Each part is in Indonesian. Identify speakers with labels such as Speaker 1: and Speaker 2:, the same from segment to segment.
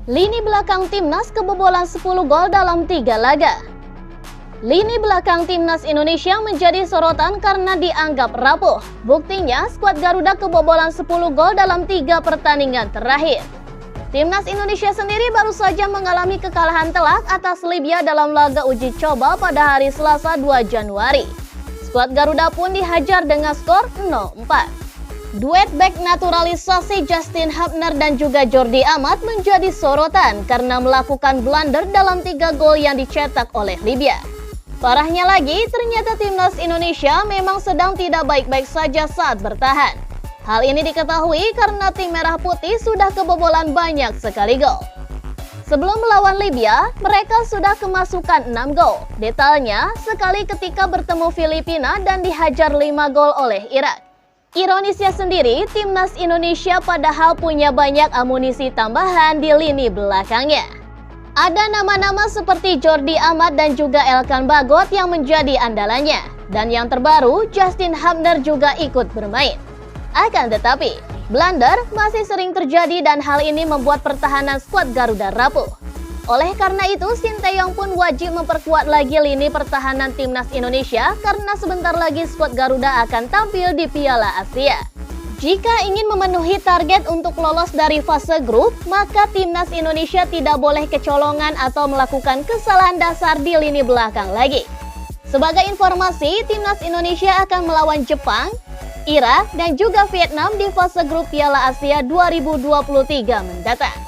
Speaker 1: Lini belakang timnas kebobolan 10 gol dalam 3 laga. Lini belakang timnas Indonesia menjadi sorotan karena dianggap rapuh. Buktinya, skuad Garuda kebobolan 10 gol dalam 3 pertandingan terakhir. Timnas Indonesia sendiri baru saja mengalami kekalahan telak atas Libya dalam laga uji coba pada hari Selasa 2 Januari. Skuad Garuda pun dihajar dengan skor 0-4. Duet bek naturalisasi Justin Hubner dan juga Jordi Amat menjadi sorotan karena melakukan blunder dalam 3 gol yang dicetak oleh Libya. Parahnya lagi, ternyata timnas Indonesia memang sedang tidak baik-baik saja saat bertahan. Hal ini diketahui karena tim Merah Putih sudah kebobolan banyak sekali gol. Sebelum melawan Libya, mereka sudah kemasukan 6 gol. Detailnya, sekali ketika bertemu Filipina dan dihajar 5 gol oleh Irak. Ironisnya sendiri, timnas Indonesia padahal punya banyak amunisi tambahan di lini belakangnya. Ada nama-nama seperti Jordi Amat dan juga Elkan Bagot yang menjadi andalannya. Dan yang terbaru, Justin Hubner juga ikut bermain. Akan tetapi, blunder masih sering terjadi dan hal ini membuat pertahanan skuad Garuda rapuh. Oleh karena itu, Sinteyong pun wajib memperkuat lagi lini pertahanan timnas Indonesia karena sebentar lagi skuad Garuda akan tampil di Piala Asia. Jika ingin memenuhi target untuk lolos dari fase grup, maka timnas Indonesia tidak boleh kecolongan atau melakukan kesalahan dasar di lini belakang lagi. Sebagai informasi, timnas Indonesia akan melawan Jepang, Irak, dan juga Vietnam di fase grup Piala Asia 2023 mendatang.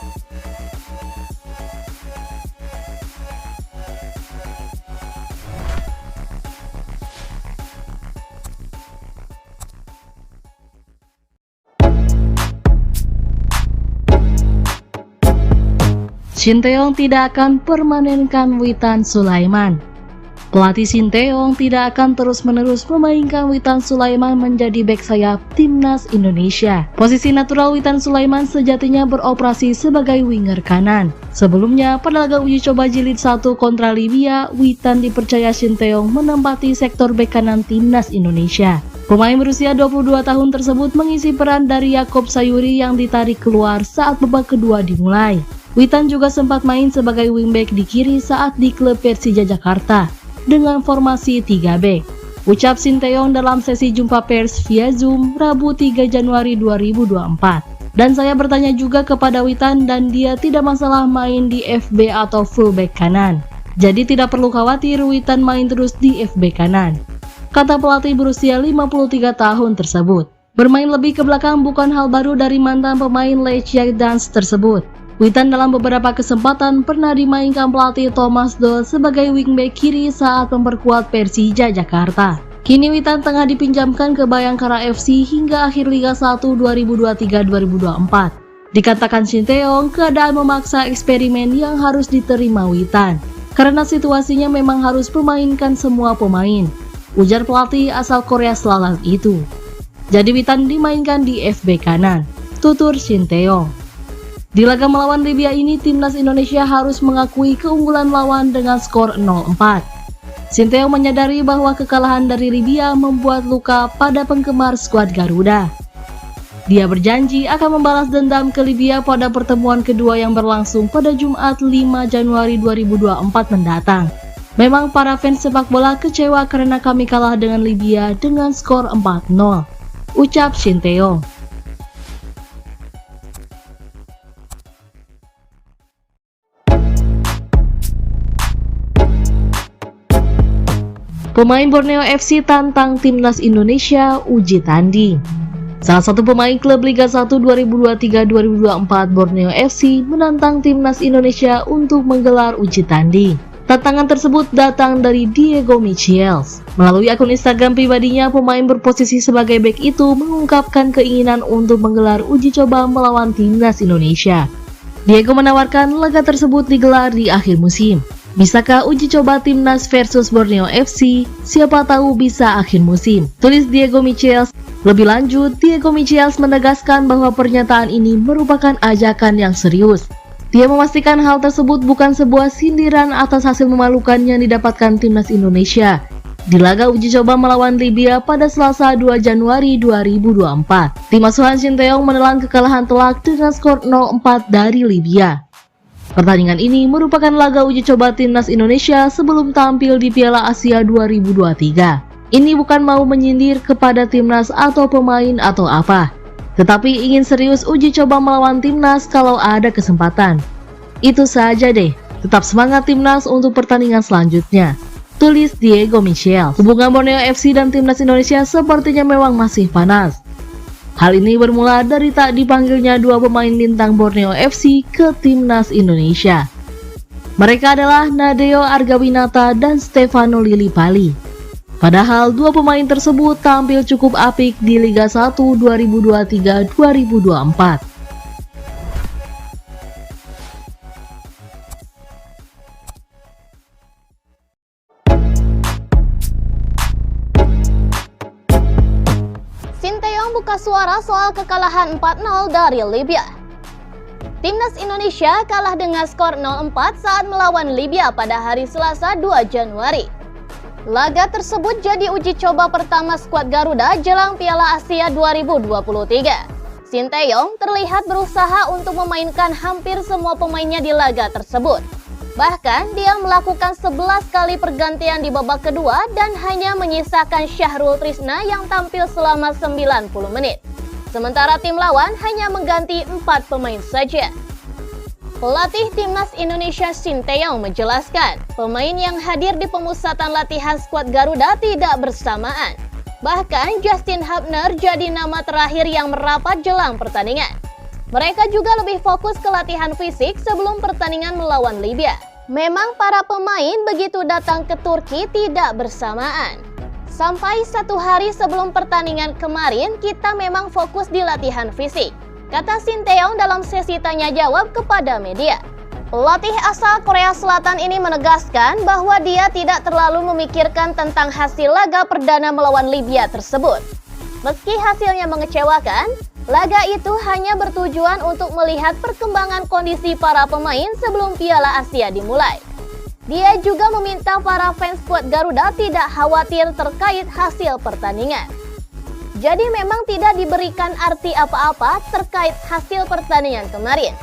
Speaker 2: Sinteyong tidak akan permanenkan Witan Sulaiman. Pelatih Sinteyong tidak akan terus-menerus memainkan Witan Sulaiman menjadi bek sayap timnas Indonesia. Posisi natural Witan Sulaiman sejatinya beroperasi sebagai winger kanan. Sebelumnya, pada laga uji coba jilid 1 kontra Libya, Witan dipercaya Sinteyong menempati sektor bek kanan timnas Indonesia. Pemain berusia 22 tahun tersebut mengisi peran dari Yaakob Sayuri yang ditarik keluar saat babak kedua dimulai. Witan juga sempat main sebagai wingback di kiri saat di klub Persija Jakarta dengan formasi 3 back. Ucap Sinteyong dalam sesi jumpa pers via Zoom Rabu 3 Januari 2024. Dan saya bertanya juga kepada Witan dan dia tidak masalah main di FB atau fullback kanan. Jadi tidak perlu khawatir Witan main terus di FB kanan, kata pelatih berusia 53 tahun tersebut. Bermain lebih ke belakang bukan hal baru dari mantan pemain Lechia Gdansk tersebut. Witan dalam beberapa kesempatan pernah dimainkan pelatih Thomas Doll sebagai wingback kiri saat memperkuat Persija Jakarta. Kini Witan tengah dipinjamkan ke Bayangkara FC hingga akhir Liga 1 2023-2024. Dikatakan Sinteyong, keadaan memaksa eksperimen yang harus diterima Witan, karena situasinya memang harus memainkan semua pemain, ujar pelatih asal Korea Selatan itu. Jadi Witan dimainkan di FB kanan, tutur Sinteyong. Di laga melawan Libya ini, timnas Indonesia harus mengakui keunggulan lawan dengan skor 0-4. Sinteyong menyadari bahwa kekalahan dari Libya membuat luka pada penggemar skuad Garuda. Dia berjanji akan membalas dendam ke Libya pada pertemuan kedua yang berlangsung pada Jumat 5 Januari 2024 mendatang. Memang para fans sepak bola kecewa karena kami kalah dengan Libya dengan skor 4-0, ucap Sinteyong. Pemain Borneo FC tantang timnas Indonesia uji tanding. Salah satu pemain klub Liga 1 2023-2024 Borneo FC menantang timnas Indonesia untuk menggelar uji tanding. Tantangan tersebut datang dari Diego Michels. Melalui akun Instagram pribadinya, pemain berposisi sebagai bek itu mengungkapkan keinginan untuk menggelar uji coba melawan timnas Indonesia. Diego menawarkan laga tersebut digelar di akhir musim. Bisakah uji coba timnas versus Borneo FC? Siapa tahu bisa akhir musim, tulis Diego Michels. Lebih lanjut, Diego Michels menegaskan bahwa pernyataan ini merupakan ajakan yang serius. Dia memastikan hal tersebut bukan sebuah sindiran atas hasil memalukan yang didapatkan timnas Indonesia di laga uji coba melawan Libya pada Selasa 2 Januari 2024. Tim asuhan Sinteyong menelan kekalahan telak dengan skor 0-4 dari Libya. Pertandingan ini merupakan laga uji coba timnas Indonesia sebelum tampil di Piala Asia 2023. Ini bukan mau menyindir kepada timnas atau pemain atau apa, tetapi ingin serius uji coba melawan timnas kalau ada kesempatan. Itu saja deh, tetap semangat timnas untuk pertandingan selanjutnya, tulis Diego Michel. Hubungan Borneo FC dan timnas Indonesia sepertinya memang masih panas. Hal ini bermula dari tak dipanggilnya dua pemain bintang Borneo FC ke timnas Indonesia. Mereka adalah Nadeo Argawinata dan Stefano Lillipali. Padahal dua pemain tersebut tampil cukup apik di Liga 1 2023-2024.
Speaker 1: Sinteyong buka suara soal kekalahan 4-0 dari Libya. Timnas Indonesia kalah dengan skor 0-4 saat melawan Libya pada hari Selasa 2 Januari. Laga tersebut jadi uji coba pertama skuad Garuda jelang Piala Asia 2023. Sinteyong terlihat berusaha untuk memainkan hampir semua pemainnya di laga tersebut. Bahkan dia melakukan 11 kali pergantian di babak kedua dan hanya menyisakan Syahrul Trisna yang tampil selama 90 menit. Sementara tim lawan hanya mengganti 4 pemain saja. Pelatih timnas Indonesia Sinteyong menjelaskan, pemain yang hadir di pemusatan latihan skuad Garuda tidak bersamaan. Bahkan Justin Hubner jadi nama terakhir yang merapat jelang pertandingan. Mereka juga lebih fokus ke latihan fisik sebelum pertandingan melawan Libya. Memang para pemain begitu datang ke Turki tidak bersamaan. Sampai 1 hari sebelum pertandingan kemarin, kita memang fokus di latihan fisik, kata Sinteyong dalam sesi tanya jawab kepada media. Pelatih asal Korea Selatan ini menegaskan bahwa dia tidak terlalu memikirkan tentang hasil laga perdana melawan Libya tersebut. Meski hasilnya mengecewakan, laga itu hanya bertujuan untuk melihat perkembangan kondisi para pemain sebelum Piala Asia dimulai. Dia juga meminta para fans skuad Garuda tidak khawatir terkait hasil pertandingan. Jadi memang tidak diberikan arti apa-apa terkait hasil pertandingan kemarin.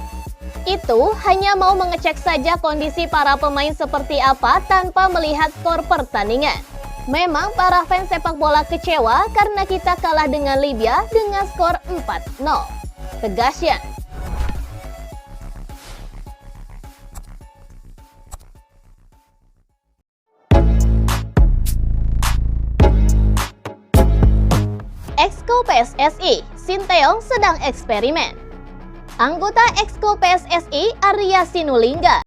Speaker 1: Itu hanya mau mengecek saja kondisi para pemain seperti apa tanpa melihat skor pertandingan. Memang para fans sepak bola kecewa karena kita kalah dengan Libya dengan skor 4-0, tegasnya. Exco PSSI, Sinteyong sedang eksperimen. Anggota Exco PSSI Arya Sinulinga